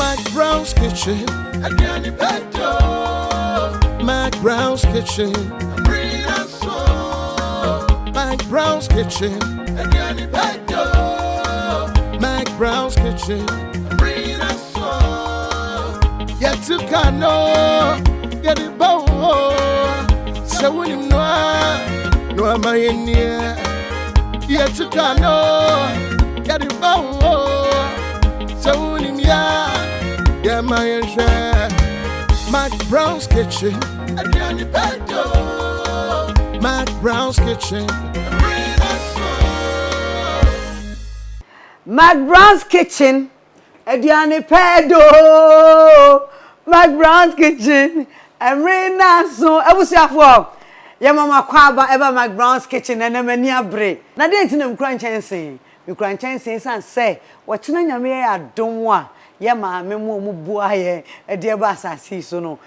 McBrown's kitchen. McBrown's kitchen. McBrown's kitchen. McBrown's kitchen. Yet to cano, get it bow. So when you know, no am I in here. Yet to cano, get it bow. So when you yeah, my share. McBrown's kitchen. McBrown's kitchen. McBrown's kitchen. Ediane pedo. McBrown's kitchen. Emrina so. Ebusiafo. Ye mama kwaba eba McBrown's kitchen na mani abre. Na dey ntinam kranchensen. Mi kranchensen san say, wo chena nyame ya adom a ye ma me mu bua ye ede ba asasi so no.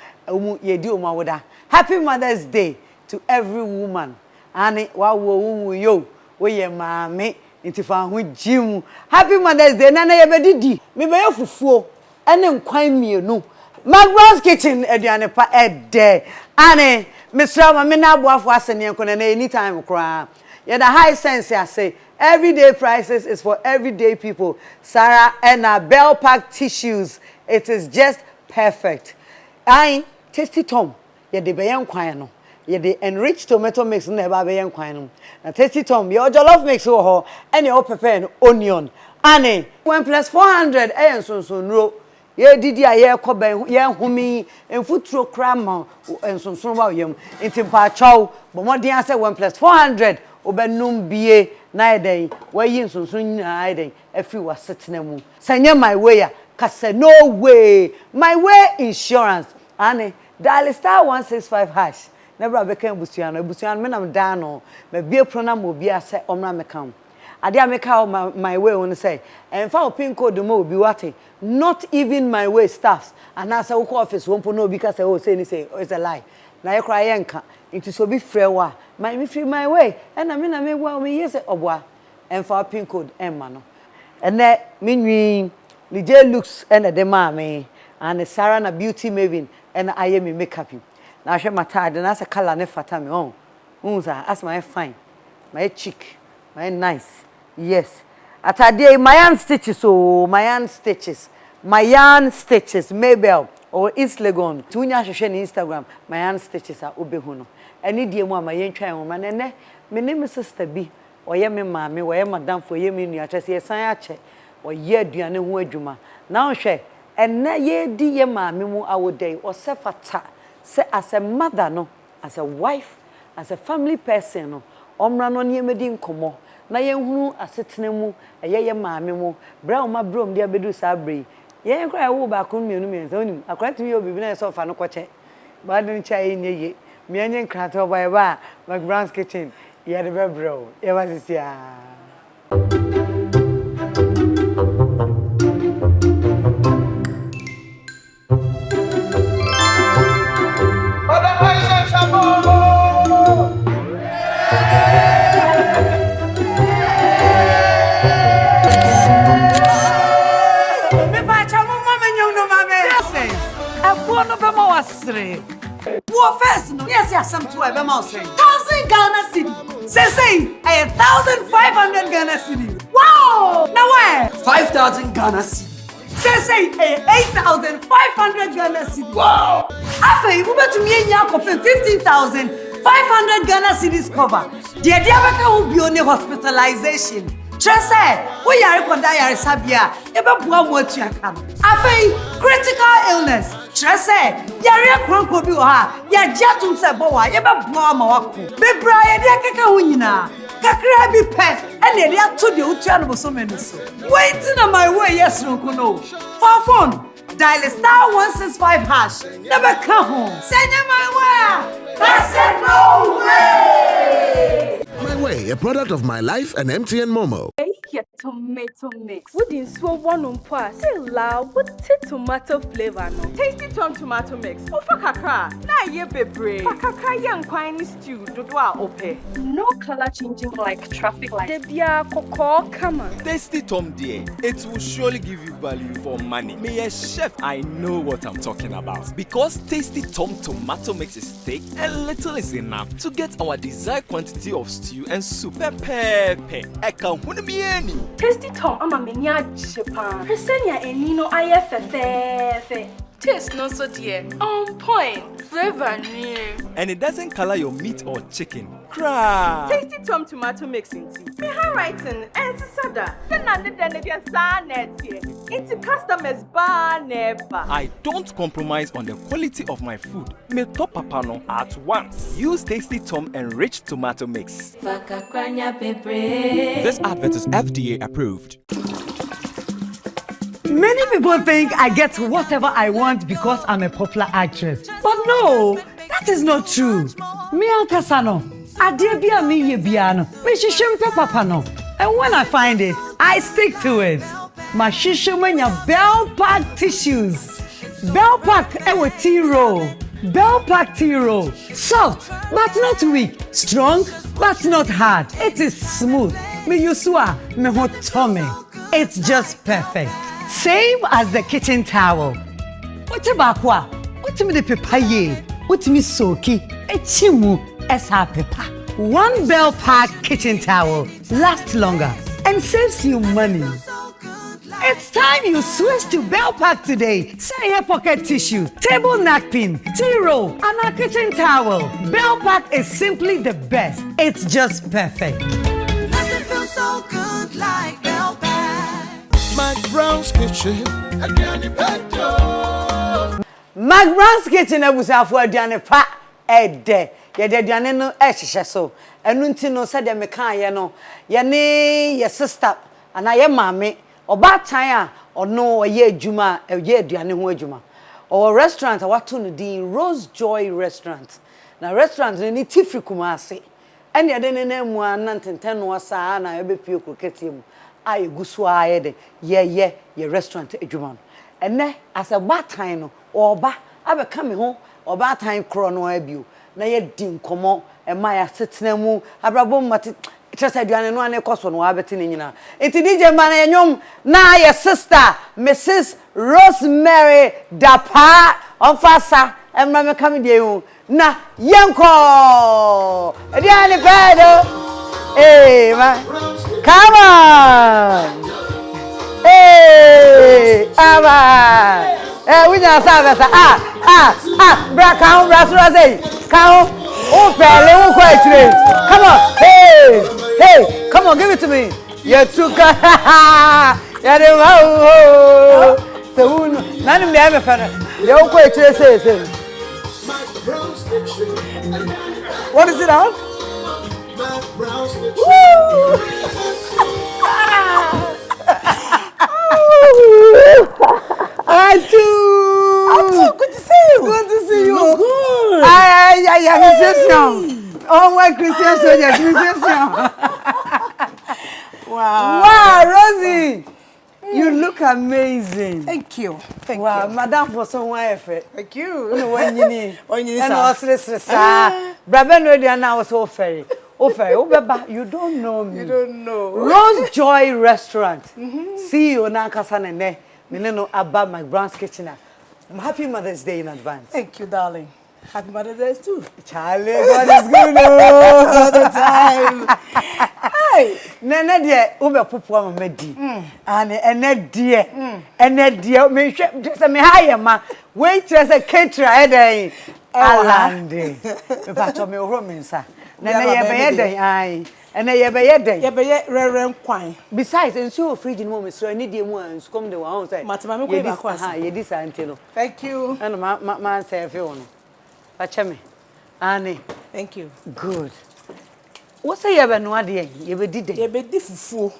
Ye di o ma woda. Happy Mother's Day to every woman. Ani wa wo yo. We ye ma me Intifa hu jim. Happy Mother's Day na ye bedidi. Me be fufuo ene nkwan mienu. McBrown's kitchen aduane pa ede. Ane Mr. Ma me na aboafo asene nkona na anytime kra. Ye the high sense I say everyday prices is for everyday people. Sarah and Bell Pack tissues. It is just perfect. I tasty tom. Ye de be nkwan no. Ye the enriched tomato mix na ba be nkwan no. Na tasty tom your jollof mix wo ho and your pepper and onion. Ane 1 plus 400 so no. Ye didi aye koben ye humi enfuturo krama ensonson ba yem ntimpa chaw bo modin ase 1 plus 400 obenum bie na eden wayi nsonson nyina eden afi wasetena mu sanya my way kase no way my way insurance ane dial star 165 hash never bekan busuano me nam da no me bie program obi ase omra mekam ade ameka my way won say enfa pin code mo obi wate not even my way staffs and as we office won po no obi ka say oh say it's a lie na ye kra yenka it so be frewa me free my way and na me wa me yes obwa enfa pin code emma no ene me nwi ni J looks and the mama and Sarah na beauty mavin and I am me makeup na hwe matade na say color ne fata me on unza as my fine my cheek my nice. Yes. Atade my yarn stitches Mabel or East Legon. Tunya hwehwe ni Instagram my yarn stitches a obehu no. Eni die mu ama yentwan wo man ne me name sister bi oye me maame oye madam for ye me nua twese ye san ache oye aduane ho adwuma. Na hwe enne ye di ye maame mu awodai o se fata se as a mother no as a wife as a family person no omra no ne medi nkomo na yenhunu asetena mu ye maame mu bra oma brom dia bedu sa bre ye nkra wo ba kun mienu mienza onim akwatu ye obibi na so fa no koche ba de ncha ye nyeye mi anye nkra to ba ba McBrown's kitchen ye de bro ye ba sisia What first no? Yes, some to a mouse. 1,000 Ghana cedi. Say, 1,500 Ghana cedi. Wow! Now where? 5,000 Ghana cedi. Say, 8,500 Ghana cedi. Wow! After you move to me and Yakob 15,500 Ghana cedis cover. The idea will be only hospitalization. Just say, we are going to die sabia. Eba bua mo tuaka. Afei, critical illness. Just say, yare kronko bi o ha. Ya jatum se bo wa. Eba bua ma wako. Bebra ye dia keka ho nyina. Kakra bi pe. Ene dia to de utua no so meniso. Waiting on my way yes no kono. For phone, dial star 165 hash. Never come home. Send my way. That's no way. My Way, a product of My Life and MTN Momo. tomato mix. Wouldn't so one on pass. Still loud with tomato flavor no. Tasty Tom tomato mix. Ofa kakra. Na ye bebre. Kakra yan kwani stew dodwa ope. No color changing like traffic light. Debia koko come on. Tasty Tom dear, it will surely give you value for money. Me a chef, I know what I'm talking about. Because Tasty Tom tomato mix is thick and little is enough to get our desired quantity of stew and soup. Pepe. Tasty Tom ama menya chipa. Presenia enino aye fefe. Taste no so dear. On point. Flavor new. And it doesn't color your meat or chicken. Cry. Tasty Tom tomato mix inti. Me handwriting and sada. Then I into customers bar never. I don't compromise on the quality of my food. Me top papano at once. Use Tasty Tom enriched tomato mix. This advert is FDA approved. Many people think I get whatever I want because I'm a popular actress. But no, that is not true. Me ankasano, adebia mi yebiano, me shishimpe papano. And when I find it, I stick to it. My shishimenya Bell Pack tissues. Bell Pack ewe tea roll. Bell Pack tea roll. Soft, but not weak. Strong, but not hard. It is smooth. Me yusua, me hot tummy. It's just perfect. Same as the kitchen towel. What about what? What me the papaye? What me soki? Echimu esa pepa. One Bell Pack kitchen towel lasts longer and saves you money. It's time you switch to Bell Pack today. Say a pocket tissue, table napkin, tea roll, and a kitchen towel. Bell Pack is simply the best. It's just perfect. Nothing feels so good like Bell Pack. McBrown's kitchen, aduane pedo. McBrown's kitchen abusafo aduane pa ede. Ye de aduane no ehhehye so. Enu nti no se de meka ye no. Ye ne ye sister ana ye mame oba tan a ono ye adwuma ye aduane ho adwuma. Or restaurant awato no din Rose Joy restaurant. Na restaurant ni tifri kumase. Ene de ne na mu anantenten no asa na ebe pie kokete mu. Aye gusu aye de ye restaurant adwuma. Ene as a batan no oba abeka me ho oba tan kro no abio na ye din komo e ma ya setena mu abrabo mate trust aduane no ane koso no abete ne nyina enti DJ man enyom na ye sister Mrs Rosemary Dapaah onfasa emra me kam de hu na yenko aduane pedo hey man come on hey aba we just have bra count bra say count oh pele won ko etire come on hey come on give it to me you took ya de wow so nanu me have fa you ko etire say what is it on McBrown's kitchen. I do. Good to see you. Good to see you. Look good. Oh my Christian soldier, Christian. Wow, Rosie. You look amazing. Thank you. Thank you. Wow, madam for someone effort. Thank you. When you need. And also Brother no dia na was so ferry. You don't know me. You don't know. Rose Joy restaurant. See you na kasa ne. Me no about McBrown's kitchen. I'm happy Mother's Day in advance. Thank you, darling. Happy Mother's Day too. Charlie, God is good all the time. Hey, nene dear, ube pupu ama medi. And ene dear, me just me hire ma. Wait just a caterer ede. Alande. Me pato me rominsa. Nene ye be den ai. Ene ye be den. Ye be reren kwan. Besides, ensu fridge no me so ani die mu an come the one say. Matama me ko ba kwa. Ha, ye dis antino. Thank you. And man say fe wono. Pachame. Annie. Thank you. Good. What say you be no ade ye be di den? Ye be di fufuo.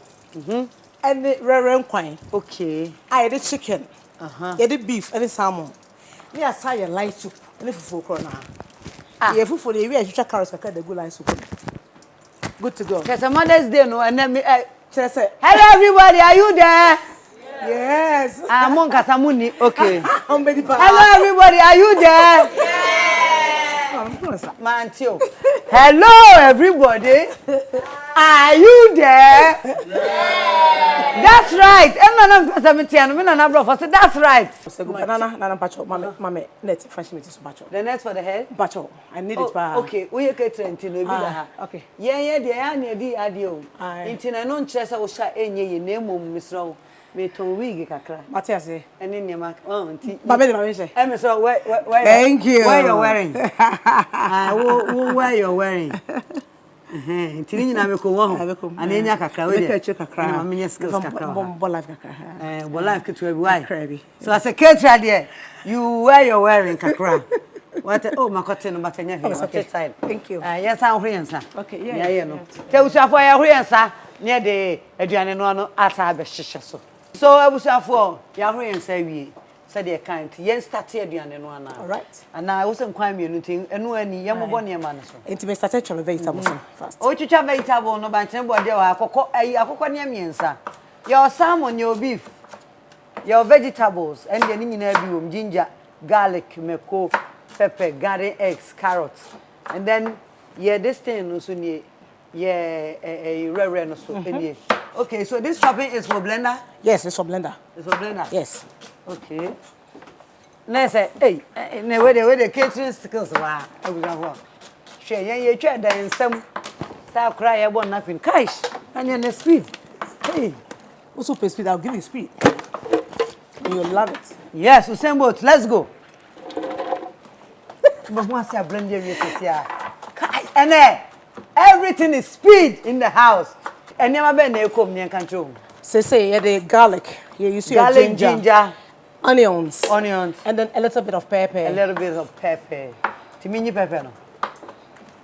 And the reren kwan. Okay. I the chicken. Ye the beef and the salmon. Me aside your light soup and the fufuo kro na. Ye fufuo dey we a chicha carrots ka the good light soup. Good to go. Cause Mother's Day no and me Hello everybody, are you there? Yes. I'm on Kasamuni. Okay. Hello Everybody, are you there? Mantio. Hello everybody. Are you there? That's right. That's right. The net for the head? Bacho. I need it. Okay. We catering okay. Yeah, Intina non chesa o sha enye name Mrs. Me to wig kakra. Matias. And in your mark. Oh, thank you. Where you're wearing? Where you're wearing? Tini na me ko wo ho anenya kakra we na me skills kakra life kakra life kitu e why so as a caterer there you wear your wearing kakra what oh makote no matanya here okay time thank you yes an hwensa okay yeah no te usuafo ya hwensa ne de aduane no no asa be hihye so abusuafo ya hwensa wie said the kind yen start aduane no ana all right and I was nkwan mienu tin enu ani yembo ne ma no so intimate started cholo vegetables first o chicha vegetable no ba chen bode wa akokko ne miensa your salmon your beef your vegetables and the nyina bi wom ginger garlic meko pepper garden eggs carrots and then this thing no so nie rare no so any okay so this chopping is for blender. Yes, it's for blender. It's for blender. Yes. Okay. Let's say, hey, where the catering skills wa. I will go. Share ye try dan some. Start cry about nothing. Cash. And you the speed. Hey. Also pay speed. I'll give you speed. You'll love it. Yes, same boat. Let's go. But once you blend your here. And everything is speed in the house. And never been there come near control. Say the garlic. Here you see garlic, ginger, onions, and then a little bit of pepper. A little bit of pepper. Timini pepper no.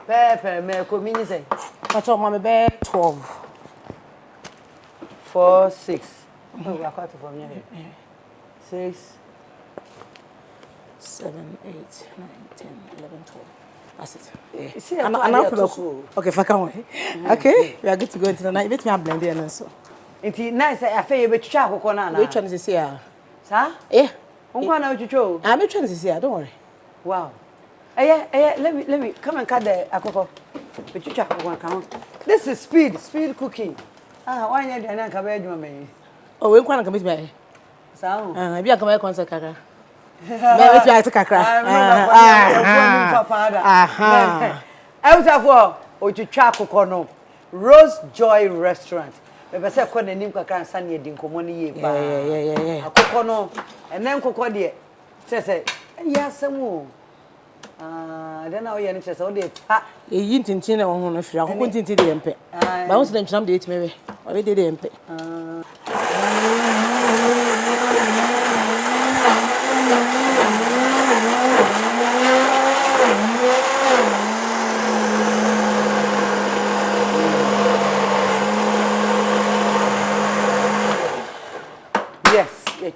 Pepper, me ko mini say. Pacho mama be 12. 4, 6. Oh, we are quite from here. 6, 7, 8, 9, 10, 11, 12. That's it. You see, okay, if I can wait. Okay, we are good to go into the night. Let me blend it and so. It's nice. I feel you be chop kokona na. Which one is this here? Sir? Yeah. Unko na uchucho. I'm which one is this here? Don't worry. Wow. Let me come and cut the akoko. Uchucho kokona come on. This is speed cooking. Why you dey na ka be adwuma me? Oh, we nkwana ka me me. Sir. Bi akama e concert kaka. Let me ask kakra. Elsafo ochucho akoko no. Rose Joy Restaurant. Bebe se ko nanim kakra nsa ne edi nkomo ne ye ba. Yeah. Akoko no. Enen kokko de. Se ya samu. Then now you say so dey pa. E yin tintin na won ho no firi akoko tintin de yempe. Ba won se dem chinam de etime be. O be de yempe.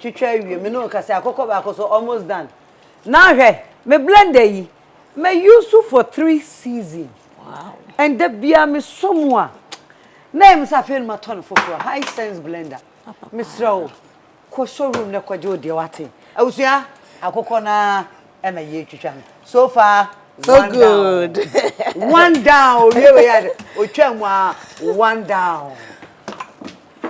Chicha we me no kase akoko ba so almost done. Now here, me blend yi. Me use for 3 seasons. Wow. And the bia me somwa. Name sa feel ma ton for high sense blender. Mrs. Row. Ko showroom na kwaje odi wate. Awusua akoko na e na ye chicha. So far so good. One down. We had otwa 1 down.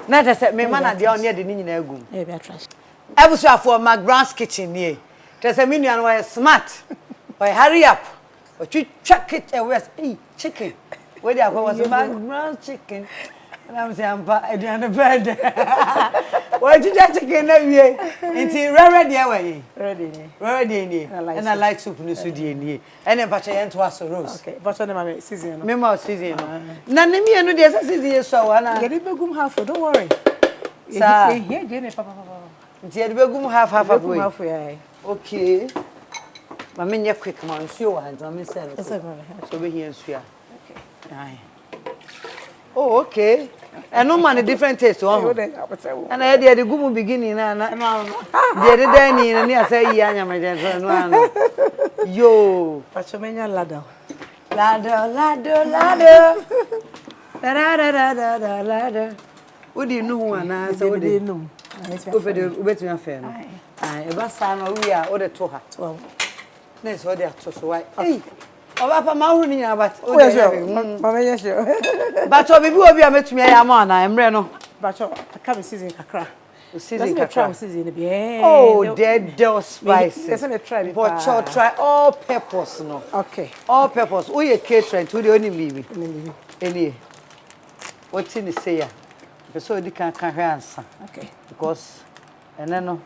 Not as me man dey on here the nyina agum. Eh be trash. Ebusu for McBrown's kitchen here. There's a minion who smart. Or hurry up. Or you chuck it away. Hey, chicken. Where there was McBrown's chicken. And I'm saying, I don't know bed. Why did you chicken away? Until ready away. Ready. And I like soup in the and then patch and was a rose. Okay, but on my season. Memo season. None of me and there's a season so and I get it begum half. Don't worry. Sir, here, Jenny, papa. Begum half away. Halfway. Okay. My men quick man, so and my son. So we here. Okay. Oh, okay. And no man a different taste. And I had the good beginning and the other day, and I say, yeah, my gentleman. Yo, Pachamania ladder. Ladder. Odi no ho ana so odi num. Ofede ubetumi afa no. E ba sa no wi a ode to ha. To. Na so ode ato so wai. Ei. Oba pa ma huru ni nya bat. O yes. Mama yes. Ba cho bibi obi a metumi ya ma na emre no. Ba cho aka be season kakra. Season kakra. Season be. Oh, dead spices. Yes, me try me. But cho try all purpose no. Okay. All purpose. O ye catering to the only bibi. Any. What in the say ya? So di kan answer. Okay. Because and no.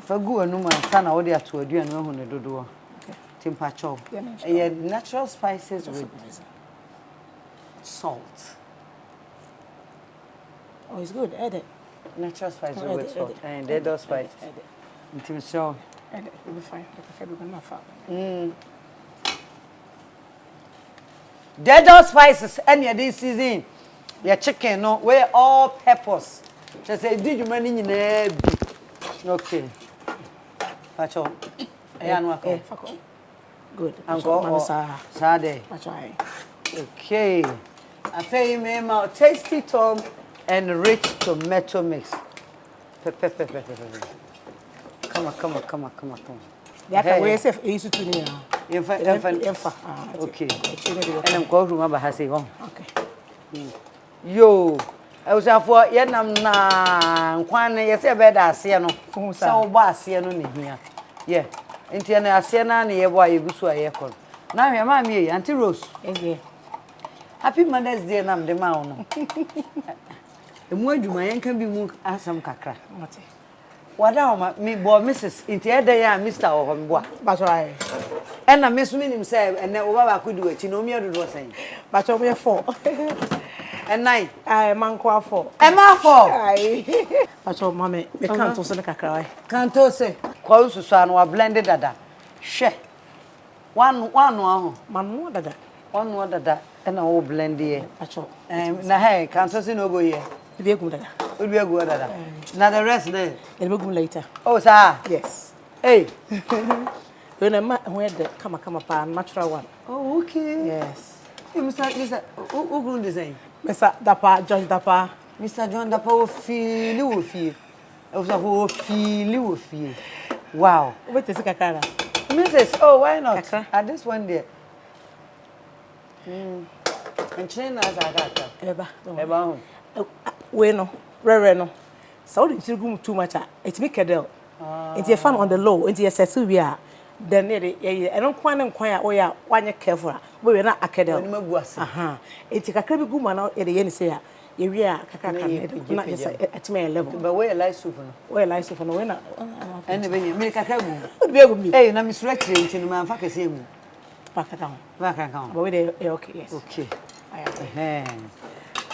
For go anu man sana wo dey ato aduan no hu ne dodo. Okay. Timpa chow. Yeah, natural spices with salt. Oh, it's good. Add it. Natural spices with salt and dead spices. Intim so. Add it. It'll be fine. We're gonna fat. Dead spices any this season. Your chicken no we all peppers. Just say did you money in okay. Pacho. Good. Uncle Saturday. Okay. I pay me my tasty Tom and rich tomato mix. Come on. Yeah, we say easy to me now. Okay. And I'm going to remember how say one. Okay. Yo, I was for Yenam na kwane yese beda ase no. So ba ase no ne hia. Yeah. Enti na ase na na ye bo aye gusu aye kon. Na hwe ma me yi Auntie Rose. Yeah. Happy Mother's Day nam de ma wo no. Emu adwuma yen kan bi mu asam kakra. Mate. Wada ma me bo Mrs. Enti eda ya Mr. Ohomboa. That's right. And na me so minim say ene wo baba ko di wachi no me ododo sen. But we are 4. And 9. Aye, man kwa 4. Emma 4. Aye. Pacho mama, me can't to say kakra. Can't to say. Kwa ususu anu wa blended dada. She. One no Man no dada. One no dada. And o blend here. Pacho. Na hey, can't to say no go here. Be go dada. Will be go dada. Na the rest there. It will go later. Oh sir. Yes. Hey. When the come pa natural one. Oh okay. Yes. Hey, Mr. Who grew design? Mr. Dapaah, John Dapaah. Mr. John Dapaah feel wo fie. Who feel wo fie. Wow. What is kakara? Mrs. Oh, why not? Kakra. At this one there. And China as I got. Eba. We no. Rare no. So the go too much. It's me kedel. It's a fan on the low. It's a settle we are. Then I don't quite oh yeah, one careful. We not a kedel. It's a kakra be woman out at the end say. You are kakaka at me level. But where lies soup? Where lies soup and winner? Anyway, make a cab. Hey, na Miss Recreate in my fuck same. Back down. But we okay, yes. Okay.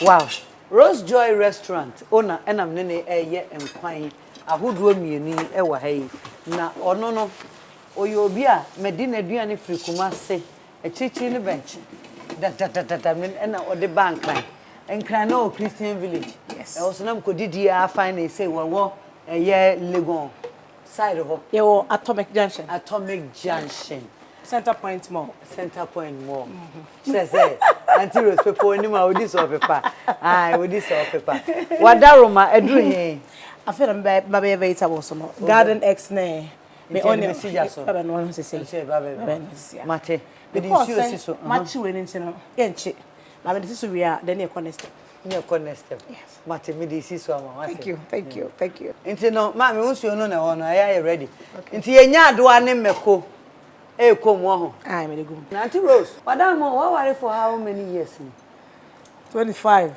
Wow. Rose Joy Restaurant owner and I'm nene ye empire. I would do me ni ewa hey. Na ono no oyobia medina duane free Kumasi a chichi ni bench. That mean and or the bank line. And Crano Christian Village. Yes. I also know Kodidia finally say well a year Legon side of your Atomic Junction. Atomic Junction. Center Point Mall. Center Point Mall. Says Auntie Rose people anymore with this or paper. Aye, with this or paper. What Daroma Edwin? I feel I'm baby vegetable so Garden X ne. Me only message so. Baba no one say. Baba. Mate. Because much when into no. Yenchi. Baba this is we are then you connect. You connect. Yes. Mate me this is one. Thank you. Into no, ma me unsu no na one. I are ready. Into yenya adoa ne meko. Eh, come on. I made a good. Auntie Rose, Madam, what were for how many years? 25.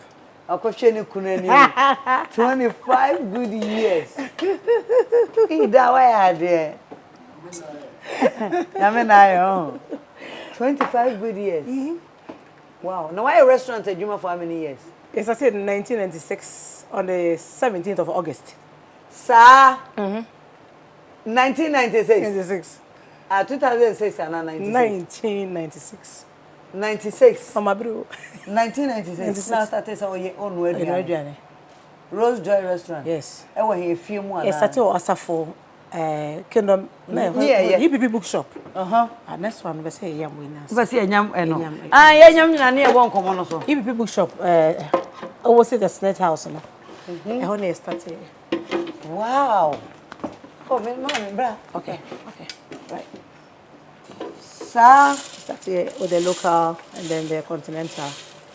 I'll question you, 25 good years. That way I did. I 25 good years. Wow. Now, why a restaurant at Juma for how many years? Yes, I said in 1996 on the 17th of August. Sir? 1996. 96. 2006 and 1996. 96. Mama bro. 1996. Now started so your own word. Rose Joy Restaurant. Yes. I was here a few more. Yes, started also for Kingdom. Yeah. EP bookshop. And next one we say yam winners. We say yam eno. Ah, yam na near one common also. EP bookshop. always say the snake house no. I only started. Wow. Oh, me mama, bra. Okay. Right. Sir, Started with the local and then the continental.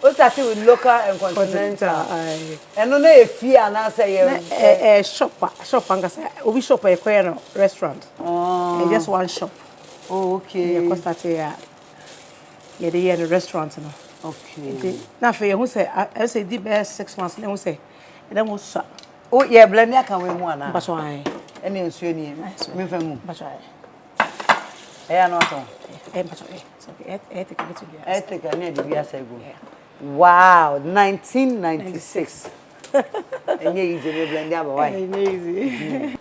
we started with local and continental. Aye. And no na fear na say Shop angasa. Obi shop e koye no restaurant. Oh. Just one shop. Oh, okay. Yeah, started yeah, the restaurant no. Okay. Now for you who say I say the best 6 months then who say and then we shop. Oh, yeah, blend ya kan we mu ana. But why? Any nsuo ni. Me fa mu. But why? Eh no aton. But why? So take it to be. I think I need to be as I go. Wow, 1996. And you easy me blend ya ba why? Easy.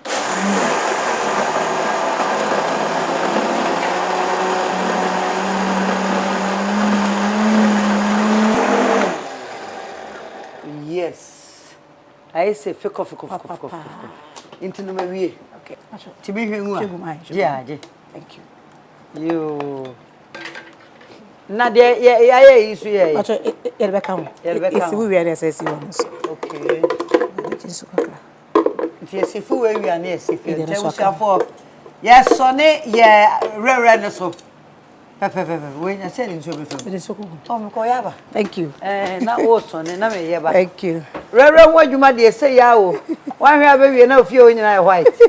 Yes. I say fake. Into no me. Okay. To be here. Yeah. Thank you. You. Na de yeah isu yeah. Acho Rebecca. It's we were SE20. Okay. Just kakra. Nti esifu we wi ana esifu. Nti usafo. Yes so ne yeah rere ne so. Pepe. We nya say nso be fe. It is so good. Tom ko yaba. Thank you. Na wo so ne na me yeba. Thank you. Rere wo adwuma de say ya o. Wan hwe abawie na ofie onyina white.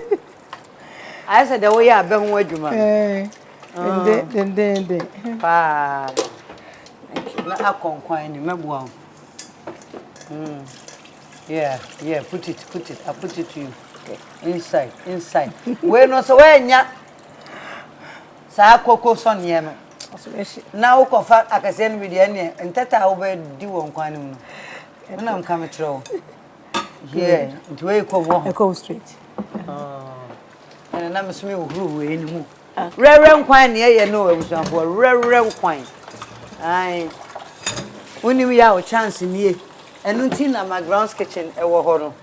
I said the way ya be ho adwuma. Then. Pa. Na akonkwan ni meboa. Yeah, put it. I put it to you. Okay. Inside. We no so we nya. Sa akoko so ne no. Na wo kofa akase no bi de ne ntata wo be di won kwan no. Na am come through. Yeah, the way ko wo. I go straight. Na me so me huru we ni mu. Rere nkwan ne ye no abusuafo rere nkwan. Ai. Woni we ya o chance nie. Enu nti na McBrown's kitchen e wo ho no.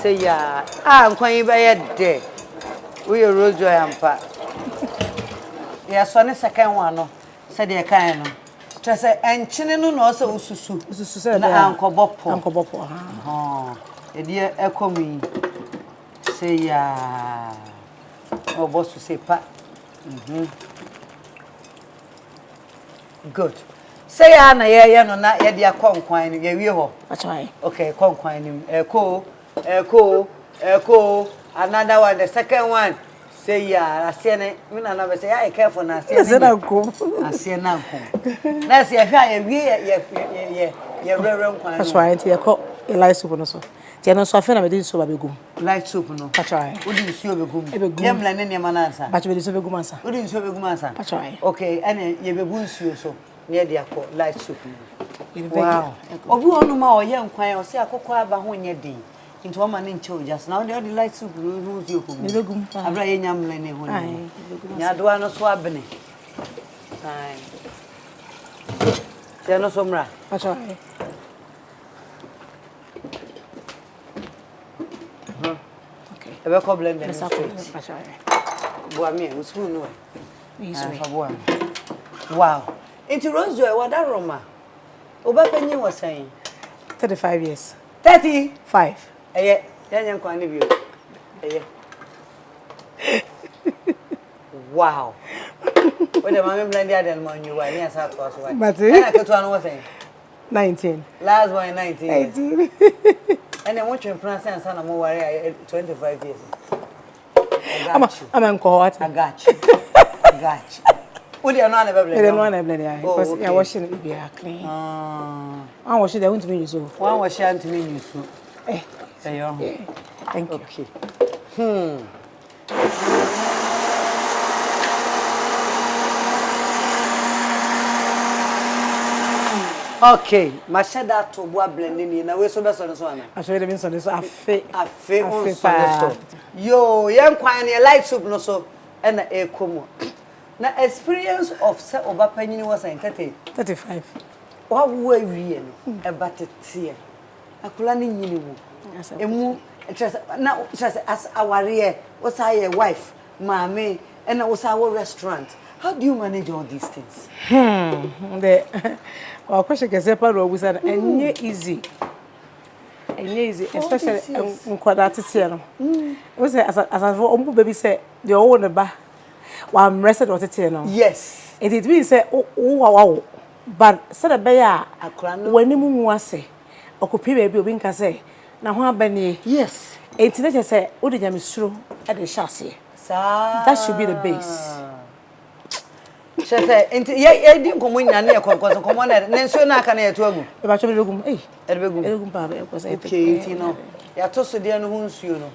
Say ya, nkwan yi be ye de. We Rose Joy ampa. Ya so ne second one no. Say de kan no. Trese enchine no no so ususu. Ususu na ankobopo. Ha. E de ekomi. Say ya. O boss to say pa. Good. Say ya na ye no na ye dia konkwan no ye wie ho. That's why. Okay, konkwan nim. Echo. Another one, the second one. Say ya, asiene. Me na na be say ya careful na asiene. Asiene na nkom. Na say ya ye wie ye rere nkwan. That's why you call a light soup no so. Ti no so afena me dey so babegum. Light soup no. That's why. Odi nsuo begum. Yem la ne nema na ansa. But we dey so begum ansa. Odi nsuo begum ansa. That's why. Okay, ene ye bebu nsuo so. Ne dey akọ light soup no. Wow. Obi onu ma oye nkwan o se akokọ aba ho nye din. Into one man in charge just now the light soup who's you begum. Abra ye nyam la ne ho ni. Nya do ano so abene. Ai. Ti ano so mra. That's why. Okay. Ebe ko blend them. That's why. Boa me, o spoon no. Easy. Wow. Into Rose Joy, what that Roma? Oba penny was saying 35 years. 35. Eh, yan kwani bi. Eh. Wow. When the mama blend the other man you were near South was why. But I got one was saying 19. last one 19. 18. And then what you France and son more worry 25 years. I'm in cohort. I got you. Would you not ever blend? I don't want to blend it because you're washing it be clean. I wash it I want to be so. One was sharing to me you so. Eh. Thank you. Okay. Okay, my shada to boa blending na we so be so so na. I show them so afe on so. Yo, yan kwan na light soup no so e na e komo. Na experience of say oba panyin was in 35. Wa wo awie no e batete. Akula ni nyini mu. Emu as aware what's your wife, mommy, and also our restaurant. How do you manage all these things? The question is separate we said and easy. easy, especially nkwada tete no. We say as for ombu baby say the owo ne ba. Wa rested or tete no. Yes. It means say wow. But said a bear when you move say okupi baby obi nka say na ho abani. Yes. Internet say odi jam suro e de chassis. That should be the base. She say ye di nkomo nya na yekonkoso nkomo na nso na aka na yeto agu. E ba cho begum Edebegum pa be ko say okay ti no ya to so de no ho nsuo no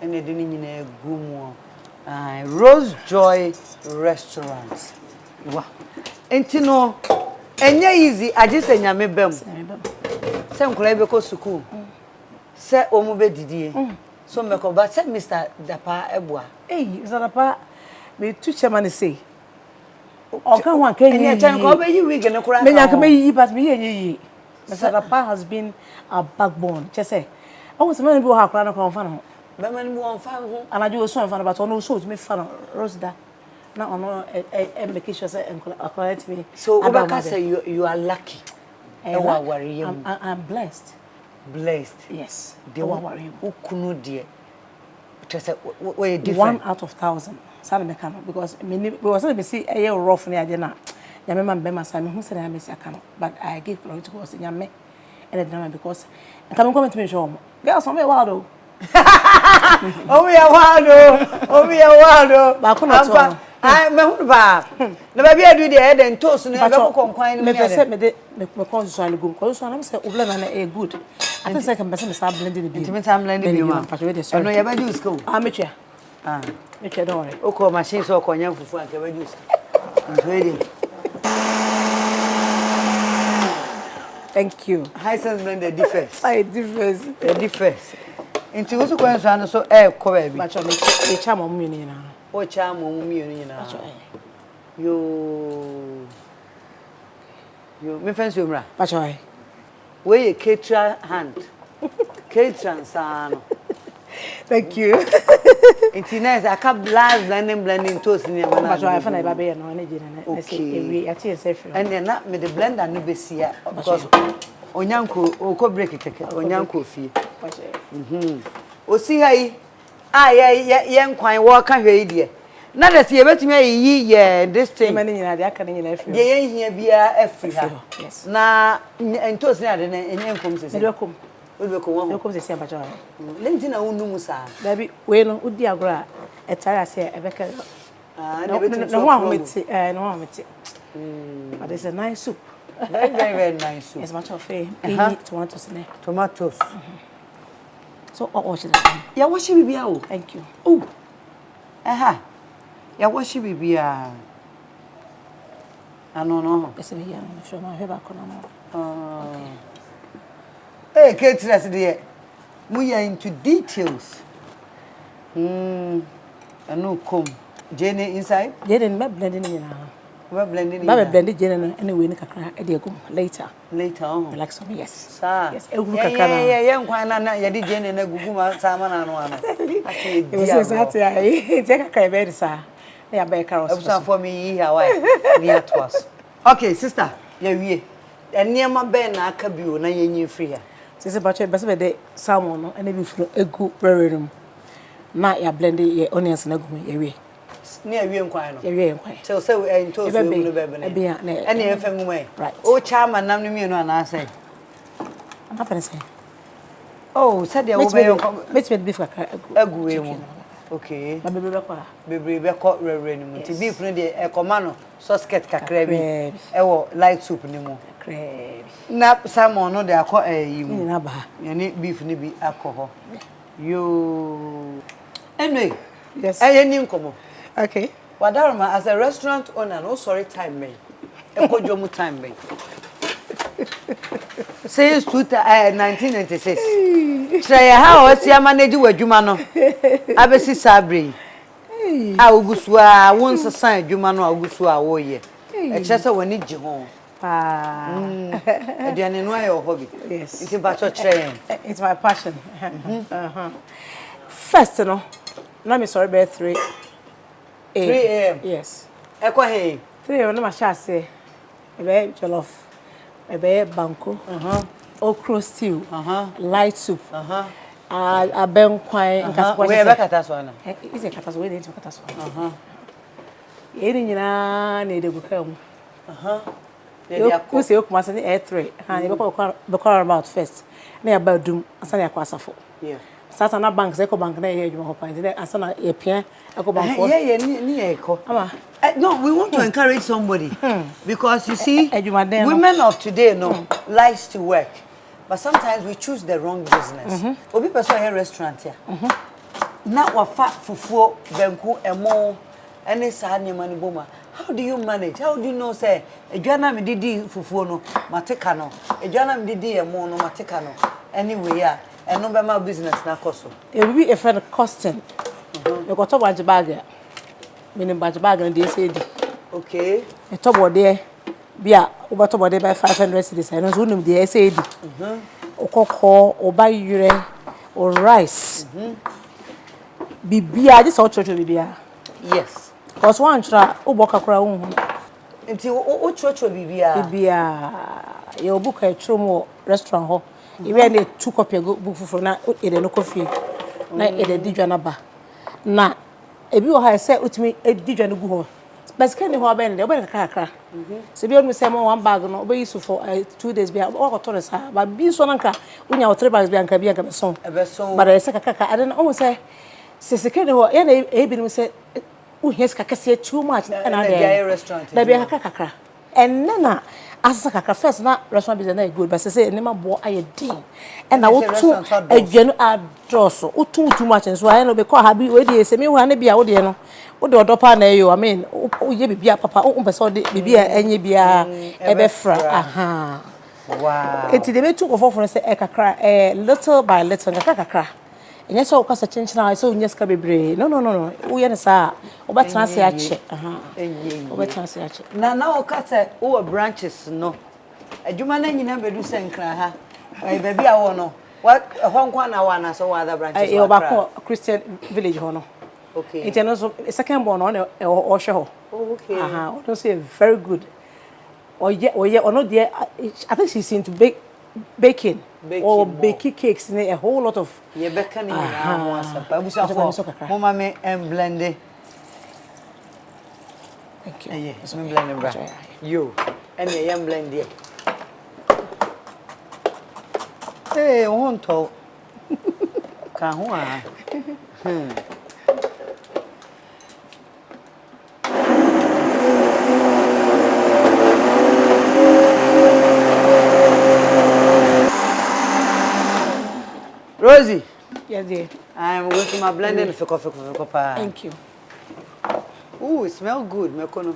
ene de ni nyina egu mu Rose Joy Restaurant wa enti no enye easy age se nyame bam se nkura be ko school se omu be didie so me ko ba se Mr Dapaah eboa Mr Dapaah me tu chairman say oka ho anka yi enye chan ko be yi wig ne kura me nyaka me yi but me yi Mr Dapaah has been a backbone che say I was man be ha kura na ko fa no be man be won fa ho anaje o so fa but ono so me fa no Rose da na ono make sure say correct me so Obaka say you are lucky I'm blessed yes they won't worry ukunu de just say we one different out of 1,000 sana me kama because me see a rough ne ade na ya me man be masa me hu say na me see aka no but I give glory to God say nyame and it na because come comment me show girls some wild oh we are wild ba ko no to me hu ba na ba bia do de den toast no be ko konkwan no me de me ko so an go ko so na me say obla na e good I think say can be say blending the intimate time blending you ma no ya ba juice ko mecha mecha don't worry o ko machine so ko nyam fufu an ka ba juice ready thank you high sense blended difference the difference inti wo so ko enso an so ko ba bi bacho me cha mo mu ni na o cha mo mu mi ni na yo me fancy umra bacho we caterer hand caterer san thank you inti nice aka blending toast ni ma na bacho I find I ba be no na je na say we ati yourself and na me the blender no be sia because onyanko o ko break keke onyanko fie o si hai ye nkwan wo ka hwe die na da se yebetumi ayi ye this thing mani nyina de aka nyina afri de ye hia bia afri ha na entos ni ade na enye nkom sese de kom o de kom wo kom sese abacho lenti na wonu musa da bi we no udi agora etara se ebeka na betu no ho meti no ho meti but it's a nice soup very nice soup it's much of a tomatoes so should ya wash bibia o thank you ya wash bibia no ese bia no show ma heba kono caterers there we are into details no come Jenny inside Jenny me blending ni na we blending ba blending Jenny no anyway ni kakra e de agum later on relax on yes sir yes e guru kakra na ye nkwan na ya di Jenny na gugu ma sama na no ake dia so sat ya e te kakra be sa ya be carrots abusa for me yi Hawaii near to us okay sister ya wie eniema be na aka bio na yenyi free ya sisi bacho be se de salmon no ene bi furo egu rererum na ya blend ye onions na gumu ya wie ni awie nkwan no ya wie nkwan so say into so no be be ne ene efa mu mai o chama nam no mi no na say apa say oh said ya wo be beef kakra egu we mu okay ba bebre be ko rere ni mu ti beef no de e koma no sauce ket kakra bi e wo light soup ni mu na salmon no de akọ yi mu na ba ya ni beef ni bi akọ ho yo anyway yes ni nkomo okay wadaroma as a restaurant owner no sorry time me e ko jomu time me since 1996 try how o sia manage wadwuma no abesi sabre a ogusu a won sesan adwuma no ogusu a wo ye e kire wani gi ho aduane no ayo hobby yes it's about your train it's my passion first no na me sorry be 3 a.m. yes e ko he 3 a.m. na ma sha se e be jollof e be banko okra stew, light soup, ben kwai nkasa kwa. We be kata so na. Ise kata so we dey kata so. Ye ni nyina na edegu kam. You say okuma say A3. You be about first. Na ya ba dum asa na akwasafo. Yeah. Sasa na bank say ko bank na ye adwuma hopa. Ndi asa na ye pia eko bank for. Yeah, ni eko. No, we want to encourage somebody because you see women of today likes to work. But sometimes we choose the wrong business. Obi person here restaurant here. Na wa fa fufuo benku emo any sa nyama ni boma. How do you manage? How do you know say edwana me didi fufuo no mateka no. Edwana me didi emo no mateka no. Anyway yeah, eno be ma business na koso. E be a friend costing. You got to watch bag. Meaning batch bag and dey say di. Okay. E to bode bia over to bode by 500 cedis. I know so num dey say di. Okoko, oba yure, or rice. Bibia just all church bibia. Yes. Cause one tra oboka kra hu. Nti o church bibia. Bibia. Ye obuka etrom restaurant ho. Iwe na 2 copy book fufu na e de no coffee. Na e de didwa na ba. Na ebi wo ha say utimi edidwa no gu ho. Basically ni ho aben de oben kakra. Se bi onu say mo one bag no obe use for 2 days bia o ko to sa ba bi so na nka unya 3 bags bia nka bia nka beson. But I say kakaka I don't know say se sekene ho ya na ebi no say u hes kakase too much na there restaurant. Na bia kakaka. And na asa kakra first na restaurant business na good but say ni ma bo ayedin. And na wo tu adwanu adroso wo too much nso aye no be call ha bi we dey say me hu na bia wo dey no wo dey odopa na yo I mean wo ye bibia papa wo pese de bibia enye bia e be fra aha wow enti de be tu ko foforo say e kakra little by little kakra enye so ko sa chinchina so unya ska bebre no wo ye ne sa wo betena se ache aha wo betena se ache na o kata wo branches no adwuma na nyina bedu senkra ha ai baby a wo no what honkwa na wa na so other branches e obako Christian village ho no okay enti no so second born on o hwe ho okay aha o don't say very good oye ono there I think she's into baking or baking cakes in a whole lot of ye beka ni na mo asapa busafo mo ma me blend thank you yes me blend bra yo and ye blend there eh won to ka ho a Rosie. Yes, dear. I'm going to my blending for coffee. Thank you. Ooh, it smells good, me kono.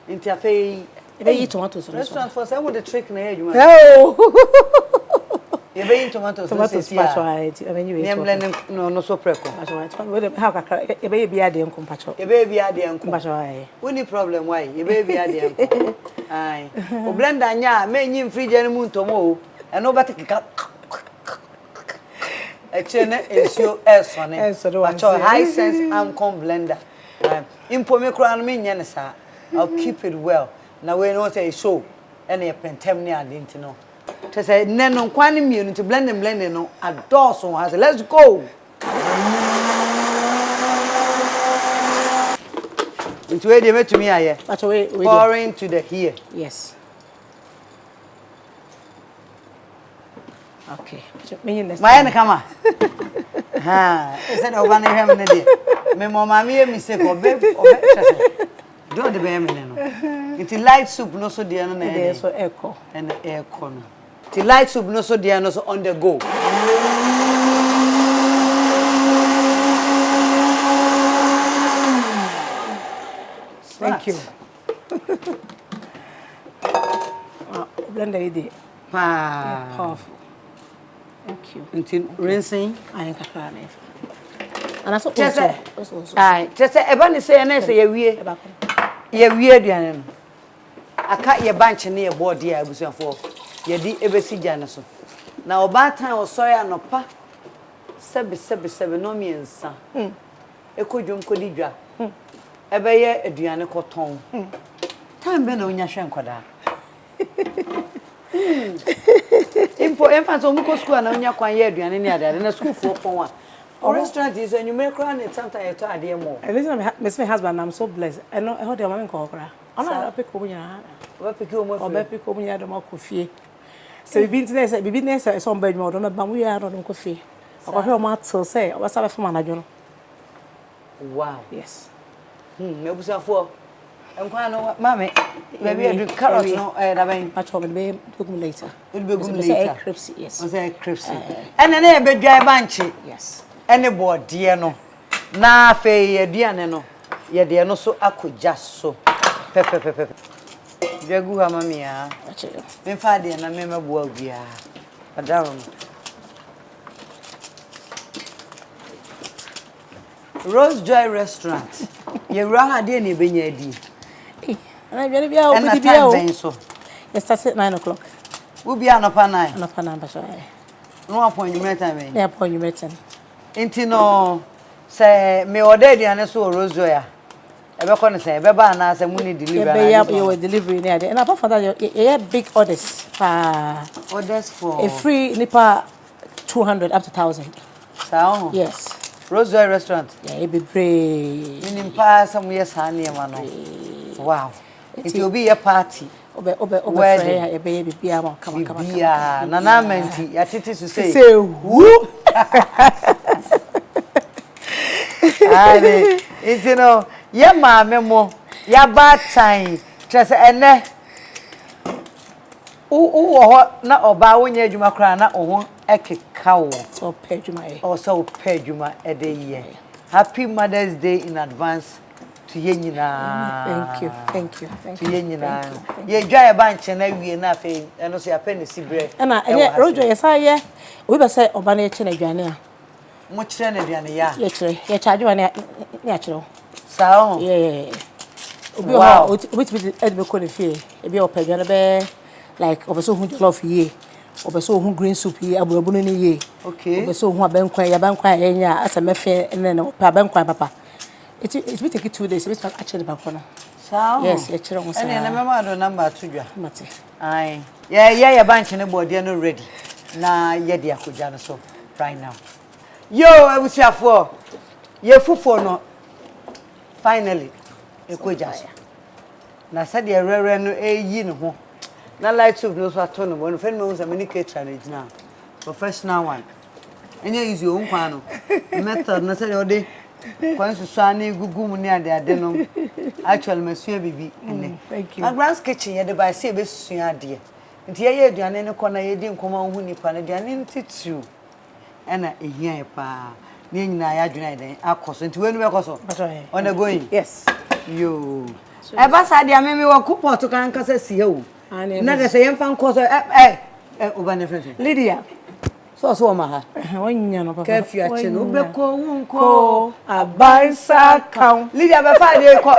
Interface. You eat tomatoes. Restaurant for some with the trick na here, you man. Oh. You eat tomatoes. Tomatoes, I mean, you blending no so preko. How can you baby a day uncle pacho? You baby a day uncle pacho. Any problem why? You baby a day uncle. Aye. O blend anya, me nyim free jeni mu ntomo and nobody can Echene esio esone. Pacho high sense ancon blender. Impo me kura no me nya ne sa. I'll keep it well. Na we know say show and e pentem ne adinti no. To say neno kwani mienu to blend no adorso has let's go. Into where they met to me aye. Pacho we pouring to the here. Yes. Okay. My kama. Ha, said over na him na dey. Me mama me mistake obe do the be me no. It light soup no so dey no na dey so echo. And echo no. It light soup no so dey no so on the go. Thank you. Blender idi. Powerful. Thank you. Until rinsing. I ain't kakra na. And so also. Aye, just say eba ni say na say ye wie. Ye wie aduane no. Aka ye banch na ye board ya abusuafo. Ye di ebesi gya ne so. Na oba tan osoya no pa. Sebe no miensa. Ekodwom kodi dwa. Ebe ye aduane koton. Time be na onya hwe nkoda. Impo enfant on go school na onya kwan ye aduane ne ade na school for pon a restaurant is when you make run it sometimes you to ade more. And listen, my husband, I'm so blessed. I know how the woman call her. I'm not pick up ya. What pick you more Or be pick up ya the more coffee. So we been to be next some bed more but we are on coffee. I got her mat so say what's up for manager. Wow. Yes. Me busa for. Enkwa no mama baby I do carrot no da ben. I told me to go later. It be go later. Crepes, yes. Was a crepes. And na e be dwa banchi. Yes. Any board dear no. Na fe ye duane no. Ye de no so akogya so. Pepe. Jagu ha mami ya. Actually. Me fa de na me mebo agua. Adarom. Rose Joy Restaurant. Ye ra ha de na benya di. And I very be out with the so. It starts at 9 o'clock. We be anopa 9. Anopa 9 basho. No appointment time. Yeah, appointment. Inti no say me order di ane so Rose Joy a. Ebe ko ne say ebe ba na say muni deliver. You delivery near there. And apart from that, you big orders. Orders for a free nipa 200 up to 1,000. So yes. Rose Joy Restaurant. Yeah, it be brave. Minim pa some years ha ne ma no. Wow. It will be a party. Obe Wedding. baby come. Yeah, nana menti. Ya titi to say. Say whoop. Ale, you know, ya mama mo, ya bad time. Just ene. Na oba wonye adwuma kra na ohun ekeka wo. So pay adwuma e. Oh, so pay adwuma e dey here. Happy Mother's Day in advance to ye nyina. Thank you. To ye nyina. Ye dwa e banche na wie na fe eno so ya penny sibre. Na rojo yesa ye. We be say oba na ye che na adwane a. Mo kire na aduane ya. Ye kire. Ye charge one ya kire. Sao? Yeah. Obi o ti edbe ko ne fie. Ebi o pagwa na be like obeso hu jollof ye. Obeso hu green soup ye, aburabuno ne ye. Okay. Obeso hu abankwan, yabankwan enya asamefe ne pa abankwan papa. It will take 2 days. It will actually back on. Sao? Yes, ye kire won sa. And na mema do number 2 dwa. Mate. Aye. Yeah, bank ne board no ready. Na ye de akogya no so right now. Yo, abusiafo. Ye fufo no. Finally, ekogya so. Na said ye rere no eyi ne ho. Na light soup no so ato no. No friend me won say me caterer na gina. Professional one. Enye easy o nkwa no. Method na said o de kwan susu ani gugu mu ne ade no. Actually masua bibi ene. Thank you. McBrown's kitchen ye de by say be susua ade. Nti ye aduane ne kɔ na ye di nkoma hu nipa na aduane ntitu. Ena ehia ye pa. Ne nyina ya adwene den akoso. Nti wenu be koso. On the going. Yes. Yo. E ba sa dia me wo coupon to kan kasa si he wo. Na ga say yemfa nkoso oba ne friend. Lydia. So ma ha. Wonya no papa. Ka fia che no be ko wonko abansa kan. Lydia be fa de ko.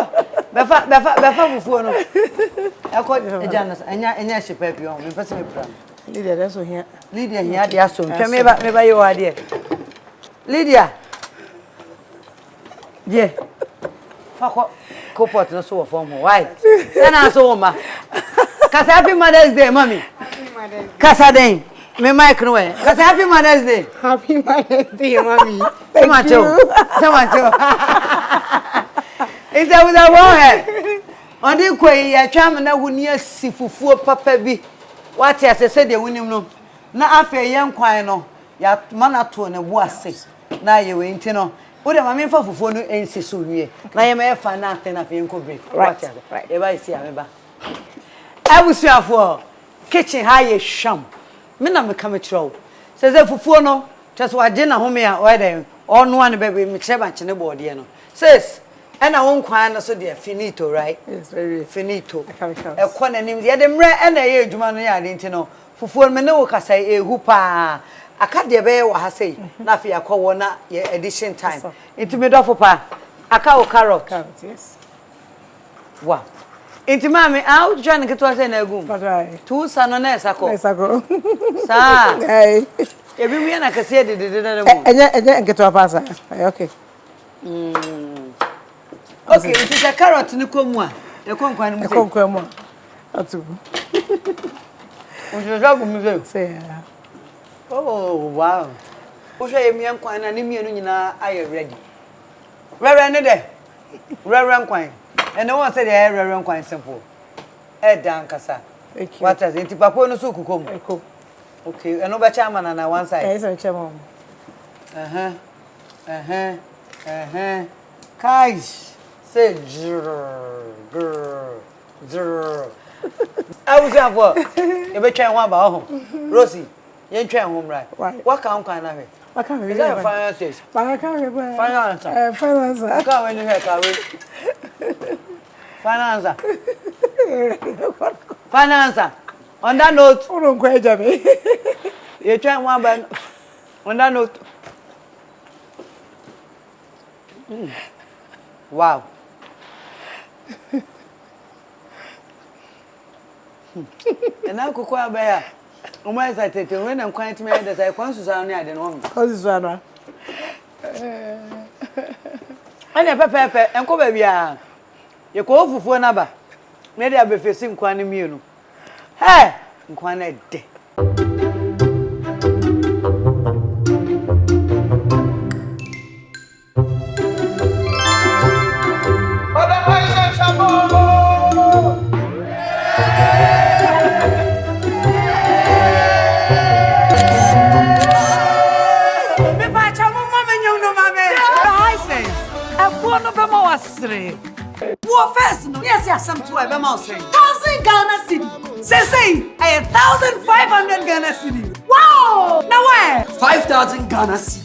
Be fa fufuo no. E ko ejana enya shepa bi on. Me pese me pra. Lydia that's so here. Lydia here dey aso. Twa me ba ye wa de. Lydia. Yeah. Fa ko pot no so for mo. Why? Na so ma. Kasa happy Mother's Day, mommy. Happy Mother's Day. Kasa den. Me mic no way. Kasa happy Mother's Day. Happy Mother's Day, mommy. Thank you. So much. It's a with a war. On the quay, ya cham na wuni asifufuo papa bi. What ya say de wunim no. Na afa ye nkwan no. Ya mana to ne bo ase. Na ye we nti no. Wo de mama mfa fufuo no ensi so wie. Na ye me fa na ate na fe nko break. What ya? Right. E ba isi ameba. Abusuafo kitchen ha ye sham. Me na me ka me kiro. Se fufuo no. Just waje na home a o de onu an be me kire ba nche ne board ye no. Sis ena won kwan na so de finito, right? Yes, very finito. E ko na nim ye de mre ena ye adwuma no ya de nti no. Fufuo me ne wo kasa ehu pa. Aka de be wa ha sei. Na fi akwo na ye edition time. Nti me dofo pa. Aka o carrot. Carrot, yes. Wow. Inti mami, au jana kitu ase na egum. Right. Tu sano na esako. Esako. Sa. Hey. Ebi mu na kase de mo. Enye nketo apasa. Okay. Okay, it is a carrot ni komu a. E konkwan mu. E konkwan mu. Atu. Say, Oh, wow. Who say me and Quine and me and I are ready. Reverend there. Reverend Quine. And no one said the Reverend Quine simple. Head down, Cassa. thank you. What is it? Papa no suku come. Okay, and no chairman on one side. Yes, I'm chairman. Guys, say I was there for you be trying one about home. Rosie, you trying home right? What can I I can't Is that a final stage? But I can't remember. Final answer. Final answer. I can't when you hear Carrie. Final answer. Final answer. On that note, Oh, don't quite me. you trying one by on that note. Wow. And now could quite bear. Almost I take when I'm quite mad as I want to sound near the norm. How's this one? I never pepper and come baby. You call for another. Maybe I'll be facing quite immune. Hey, quite day. What first? No, yes, yes, some 12 amounts. 1,000 Ghana cedi. Say, 1,500 Ghana cedi. Wow! Now where? 5,000 Ghana cedi.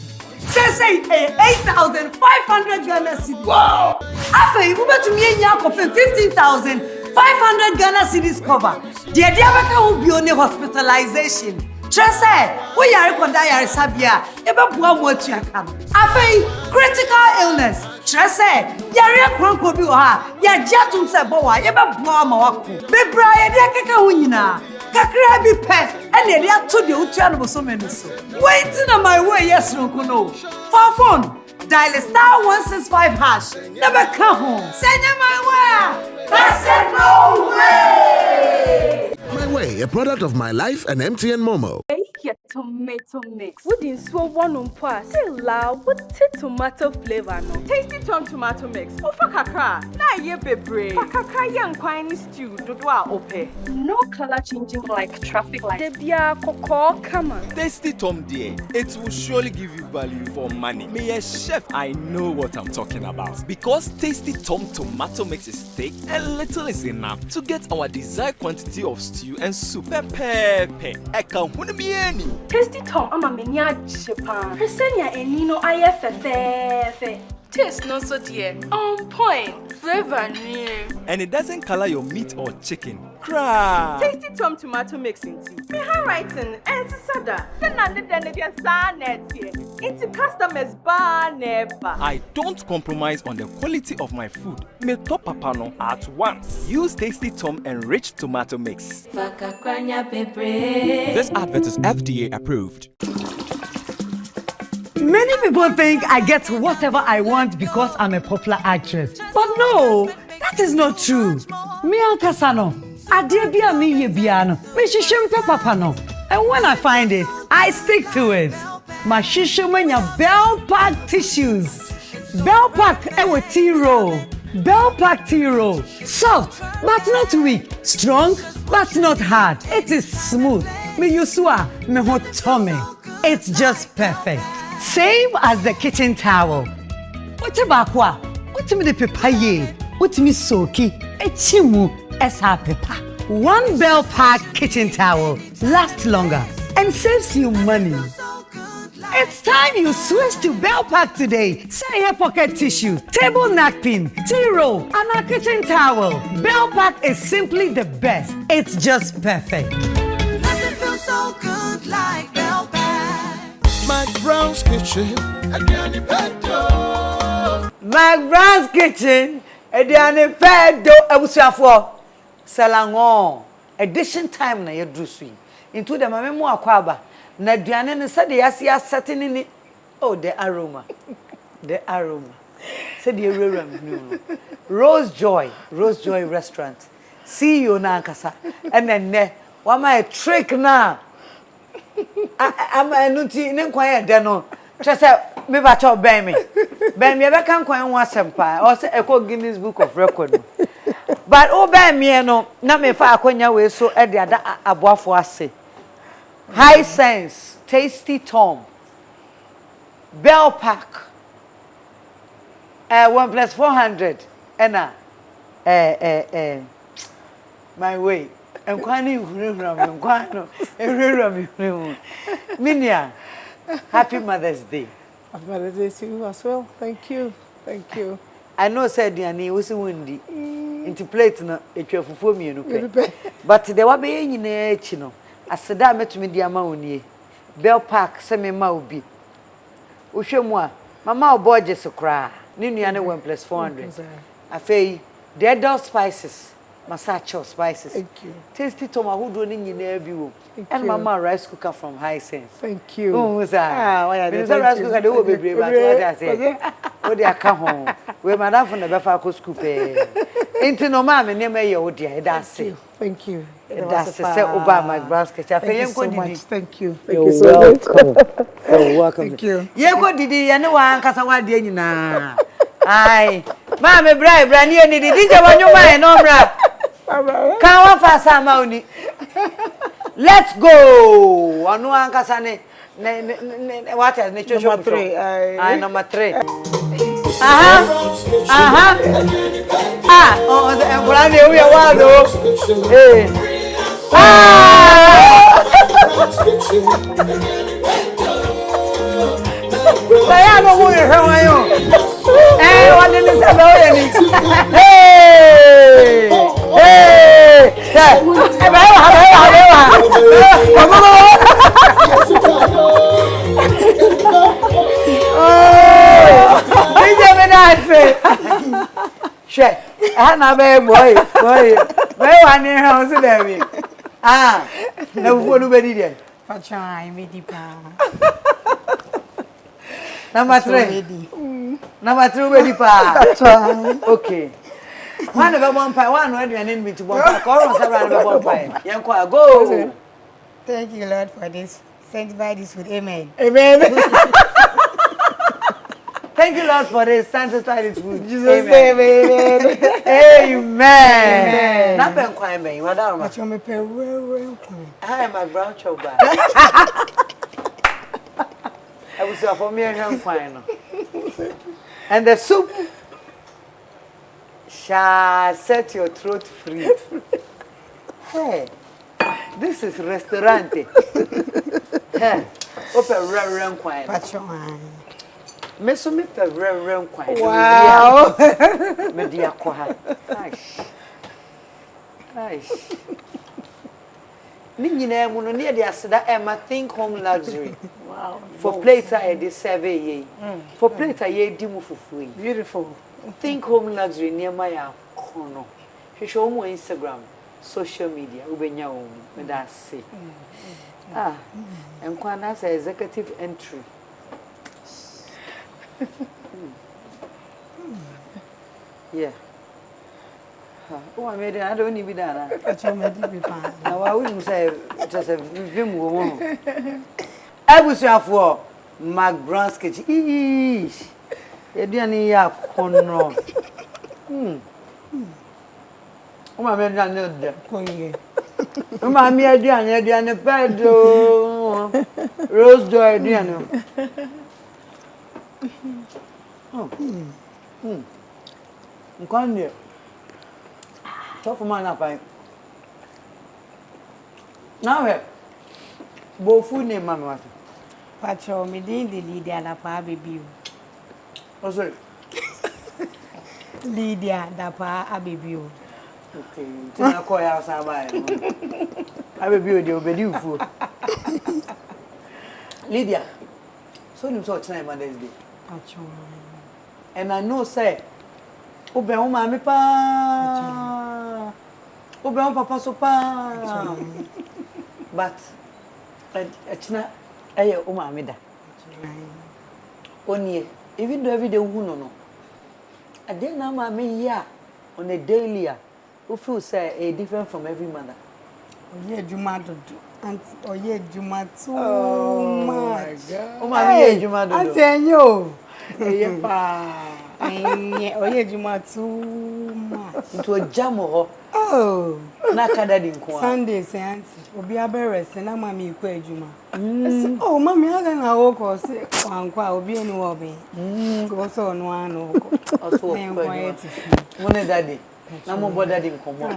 Say, 8,500 Ghana cedi. Wow! After you move to me and Yakob 15,500 Ghana cedis cover. The idea will be on the hospitalization. Just say, we are going to die Sabia. Eba bua mo tuaka. Afei, critical illness. Just say, yare kronko bi ha. Ya jatum se bo wa, eba bua ma wako. Bebra ye dia keka ho nyina. Kakra bi pe, ene dia to de utua no so menu so. Waiting on my way yes no no. For phone, dial *165 hash. Never come home. Send my way. That's it, no way. My Way, a product of My Life and MTN Momo. Your tomato mix. Wouldn't so one on pass. Still loud with tomato flavor no. Tasty Tom tomato mix. Ofa kakra. Na ye bebre. Kakra yan kwani stew dodwa ope. No color changing like traffic light. Debia koko come on. Tasty Tom dear, it will surely give you value for money. Me a chef, I know what I'm talking about. Because Tasty Tom tomato mix is thick and little is enough to get our desired quantity of stew and soup. Pepe. I can't win me any. Tasty Tom ama menya chipa. Presenya enino aye fefe. Taste no so dear. On point. Flavor new. And it doesn't color your meat or chicken. Cry. Tasty Tom tomato mix inti. Me handwriting and sada. Then I need the sanet here. Into customers bar never. I don't compromise on the quality of my food. Me top papano at once. Use Tasty Tom enriched tomato mix. This advert is FDA approved. Many people think I get whatever I want because I'm a popular actress. But no, that is not true. Me Ankasano, Adebia mi yebiano, me shishimpe papano. And when I find it, I stick to it. My shishimenya Bell Pack tissues. Bell Pack ewe tea roll. Bell Pack tea roll. Soft, but not weak. Strong, but not hard. It is smooth. Me yusua, me hotome. It's just perfect. Same as the kitchen towel. What about what? What me the papaye? What me soki? Echimu esa pepa. One Bell Pack kitchen towel lasts longer and saves you money. It's time you switch to Bell Pack today. Say here pocket tissue, table napkin, tea roll, and a kitchen towel. Bell Pack is simply the best. It's just perfect. Nothing feels so good like Bell Pack. McBrown's Kitchen, Adiani Pedo. McBrown's Kitchen, Ediane Pedo, Ebusiafo, Salangon. Edition time na yedru sui. Into the mamemu akwaba. Na duane ne said yasia setting in it. Oh, the aroma. The aroma. Said the aroma. Rose Joy Restaurant. See you na nkasa. And then One my trick now. I'm a nutty, no quiet, Dano. Just me about your baby. Baby, I can't quite want some pie, or say a Guinness Book of Record. But oh, baby, no, not me far when you were so at the other above for us. High Sense, Tasty Tom, Bell Pack, 1 + 400, and my way. I'm quite new, Minia, happy Mother's Day. Happy Mother's Day to you as well. Thank you. Thank you. I know said the knee was windy. Into plate no, it will for me, but there were being in a chino. I said that met me the amount Bell Park, semi maubi. Ushemwa, Mamma boy just a cry. Niniana 1 + 400. I say, dead dog spices. Masacho spices. Thank you. Tasty Toma who do in your view. And Mama rice cooker from High Sense. Thank you. Oh, was I? Why are they rice cooker? They will be brave. What I say? Oh, they are come home. We Madame from the Bafako scoop. Into no mamma, near me, oh dear. That's it. Thank you. That's a set over my basket. Thank you so much. Thank you. Thank You're you so much. welcome. You're welcome. Thank you. Yeah, what did you know? Casawa Diana. Aye, Mamma, brand new. Did you want your mind? No, bra. Come on, fast, Samoni. Let's go. I know Ankasane. What is nature? Number 3. Number 3. Oh, the brand new. We are one. Hey. I am a woman. How are you? Hey, what is this about? Hey. Number 3. Number 3 ready pa. Okay. One of one pie, one ready and in me to one pie. One pie. Go. Thank you, Lord, for this. Sanctify this with amen. Amen. Thank you, Lord, for this. Sanctify this with Jesus' name, amen. Amen. Not been quiet, man. What are you? I am a brown choba. I was for me and fine. And the soup shall set your throat free. Hey, this is restaurant. Hey, open rare wine. Meso me pe rare wine. Wow. Media koha. Nice. Ninyina mu no ne de aseda Emma think home luxury. Wow. For plates I dey survey ye. For plates I di mu fufu. Beautiful. Think home luxury near my kono. She show mo Instagram, social media, ubenya wo me da say. And kwana say executive entry. Yeah. Oh, I made it. I don't even know. Now, I wouldn't say just a vim woman. I was here for McBrown's kitchen. Eesh. You didn't hear corner. Oh, my man, I know that. Oh, my dear, Diana, Pedro. Rose Joy, Diana. Come here. Tough man up, now, both food name, Mamma. Pacho, me didn't the Lydia Dapaah baby. Oh, sorry. Lydia Dapaah baby. Okay, I call outside. I will be with you, but you fool. Lydia, so you saw tonight, Mother's Day. Pacho. And I know, say, Obe o mami pa. Obe o papa so pa. But achina eye o mami da. Onye even though every day who no. Ade na mami ya on a daily we feel say a different from every mother. Oye Juma dodo. Auntie Oye Juma too much. O ma me Juma dodo. Auntie enyo. Eye pa. Oye Juma too much. Into jamo ho. Oh. Na kada di nko a. Sunday say auntie. Obi abere se na mama ikọ ejuma. Oh mama aga na wo ko se kwankwa obi eni wo be. So so no ano ko. Oso ko. Mone daddy. Na mo bo daddy nkomo.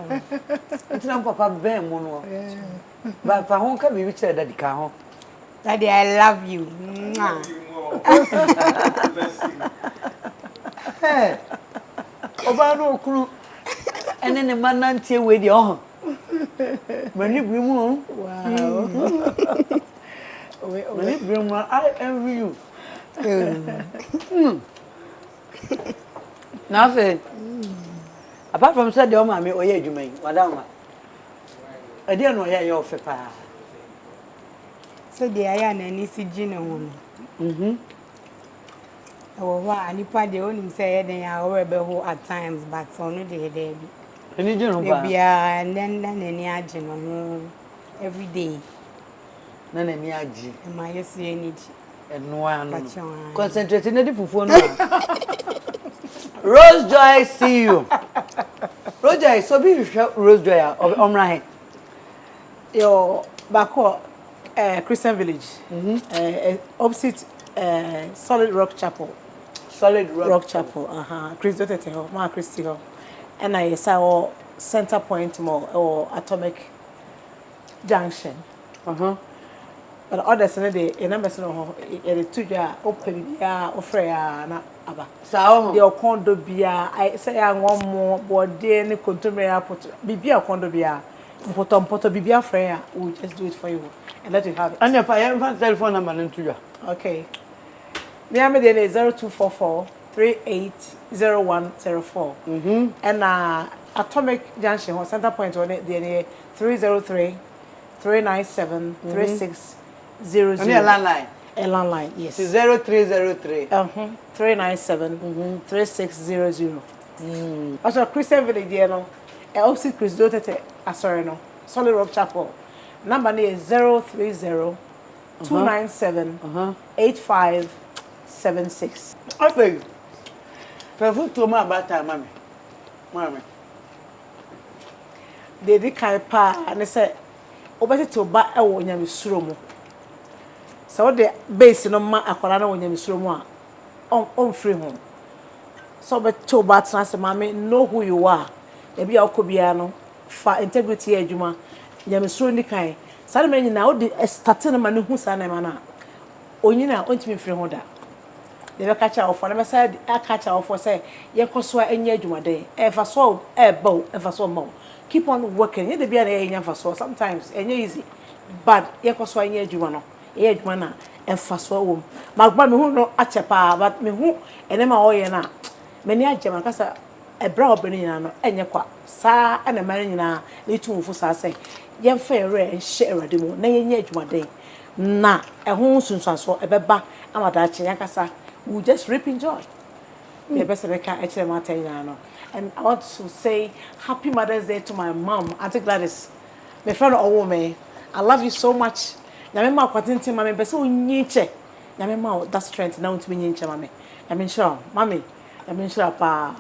Ntina papa ben mo no. Ba fa hon ka bibi chere daddy ka ho. Daddy, I love you. Hey. Oba no okuru. Ene ne manantie we di oh. Mani bi mu. Wow. Mani bi mu, I envy you. Nothing. Apart from said your mommy or ye Jumay, madam. I didn't know your fepa. So the iron and easy gin on. Oh, why? Nipa the only say they are rebel at times, but only the day. Any general Be and then any agent every day. None any agi. And my need And no one concentrate in a different phone. Rose Joy, see you. Rose Joy, so be Rose Joy of Omrahe. Your back Christian Village. Opposite Solid Rock Chapel. Solid Rock Chapel. Chris Dotete, Ma Christy. And I saw Center Point Mall or Atomic Junction. But others in the number of the 2 year open offer na aba. So the condo bia I say I want more but then contemporary airport bibia condo bia poto bibia frere we'll just do it for you and let you have it. And if I have telephone number into you. Okay. Me am the 0244 380104. And Atomic Junction or Center Point on it the 303 397 3600. Only a landline. A landline, yes. 0303. 397 3600. Also, Christian Village, you know, opposite Chris Dotete, sorry, no, Solid Rock Chapel. Number is 030 297 8576. Okay. For to my about time, mommy. They did kind pa and they said, Obeti to ba e wo nyame suromo. So the base no ma akwara na wo nyame suromo a on free home. So but to ba trans mama know who you are. E bia okobia no fa integrity adwuma nyame suro ni kan. Sare me nyina wo de start na ma ne hu sa na ma na. Onyina ontimi free ho da. They be catch off na me say catch off say ye koso anya adwuma den. E fa so e bow e fa so mo. Keep on working. You be an for sometimes and easy. But you can swing your juano. A juana and fast for my me who no achepa, but me who and Emma Oyana. Many a German casa a brow benina and your qua, sa and a marina, little for say. Young fair and share a demo, nay yet one day. Na a home soon so a beba, and my Dutch yakasa, who just reaping joy. The best I can actually maintain. And I want to say Happy Mother's Day to my mom, Auntie Gladys. My friend Owome, I love you so much. Nyamema kwatinti mame bese onyiche. Nyamema that strength now to be nyiche mame. I mean sure, mommy. I mean sure pa.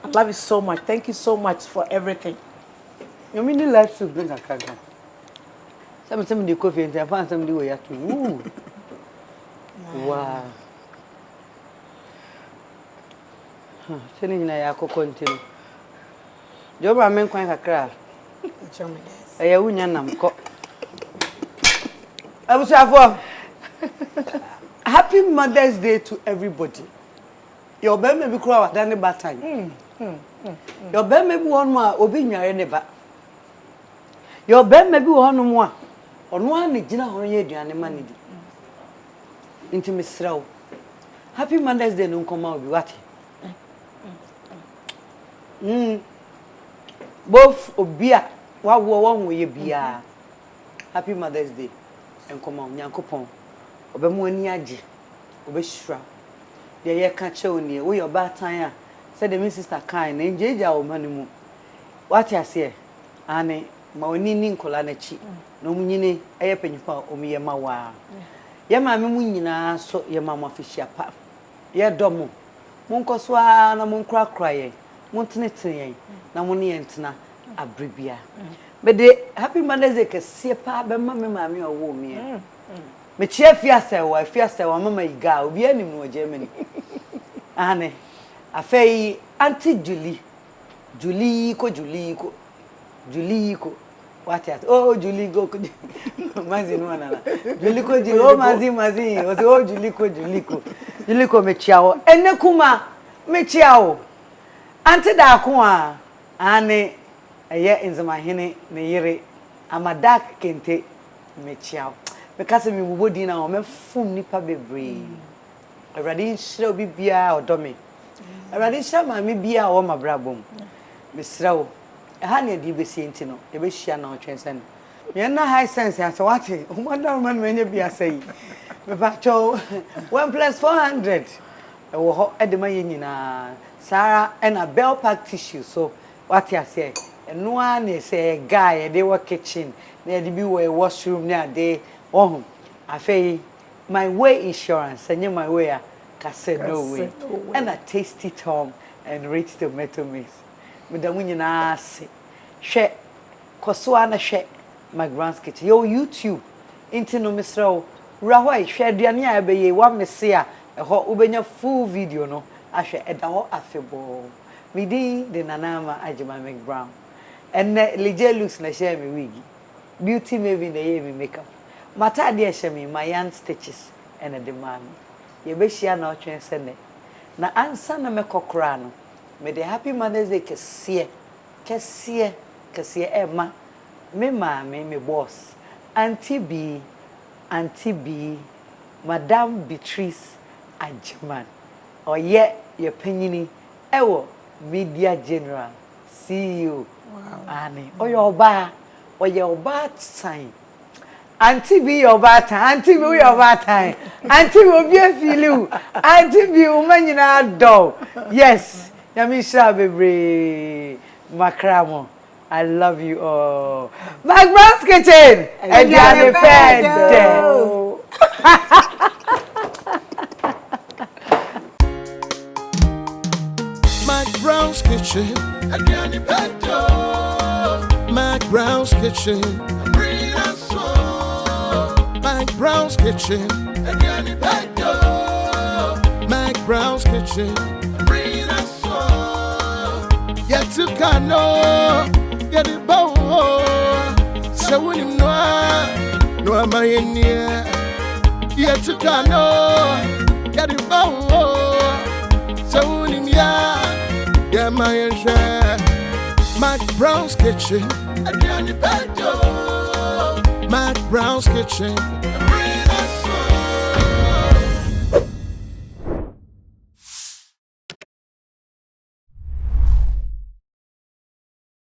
I love you so much. Thank you so much for everything. You mean the life to bring a kaga. Some the coffee and I found somebody way to. Wow. Sending na ya continue. Joba men kwan kakra. Aya wunya nam ko. Abusafo. Happy Mother's Day to everybody. Your baby may be cry than the bad time. Your baby may be one more obi nyare ne ba. Your baby may be one more. Ono ani gina ho ye aduane ma ne di. Intimi srawo. Happy Mother's Day no nkoma obi wati. Both obia wa wo ye bia. Happy Mother's Day. Enkoma nyankopon. Obemu ani age. Obeshura. De ye ka che oni wo your bad time a. Said the sister kind na njeja wo manimu. What you say? Ane ma oni ni nkola na chi no munyine eye panyifa omiye ma wa ye ma me munyina so ye ma mo afihia pa ye domo monkoso a na monkra kraye montenetene na mo ne yentena abribia bede happy Mother's Day kese pa be ma me ma me owo mi me chia fiase wa mama iga obi anim no Germany ane afei Auntie Julie ko what at oh Julie go mazi no na Julie ko oh mazi oh Julie ko me chiawo ene kuma me chiawo Auntie da ko a ane eye nzema hene ne yire amadak kente me chiawo because me bobodi na o me fum nipa bebre awrade nhyira obi bia odomi awrade nhyira ma me bia o mabrabom mesrawo ha ne di besi enti no e be hia na otwensen me na high sense ase wate o manda man me nya bia sei me ba cho 1 + 400 e wo ho e de ma ye nyina Sarah and a bell pack tissue so what you say and one say guy they were kitchen they be we washroom near they oh I my way insurance and my way ka say no way and a tasty Tom and rich tomato mix me da munyina se hwe koso ana hwe McBrown's kitchen yo YouTube into no misro rahwa hwe aduane a be ye wa mese a ho ubenya full video no ahwe eda ho afebo me di nanama ajima McBrown and leje looks na share me wig beauty maybe na ye me makeup mata de share me my yarn stitches and a demand ye be share na otwen ne na ansa na mekokora no me the happy Mother's Day kese Emma me mama me boss Auntie B Madam Beatrice Ajiman oye ye penyini ewo media general CEO ani oyo oba time Auntie B your bad time Auntie B your bad time Auntie B obi afilu Auntie B umanyina do yes yamisha bebre makramo I love you all McBrown's kitchen Ediane fed McBrown's kitchen, Adriani Pedo. McBrown's kitchen, Brina So. McBrown's kitchen, Adriani Pedo. McBrown's kitchen, Brina So. Yet to Kano, get it bow. So when you know, no am I in here. Yet to Kano, get it bow. So when you yeah, my share. McBrown's kitchen, Adriani Pedo. McBrown's kitchen.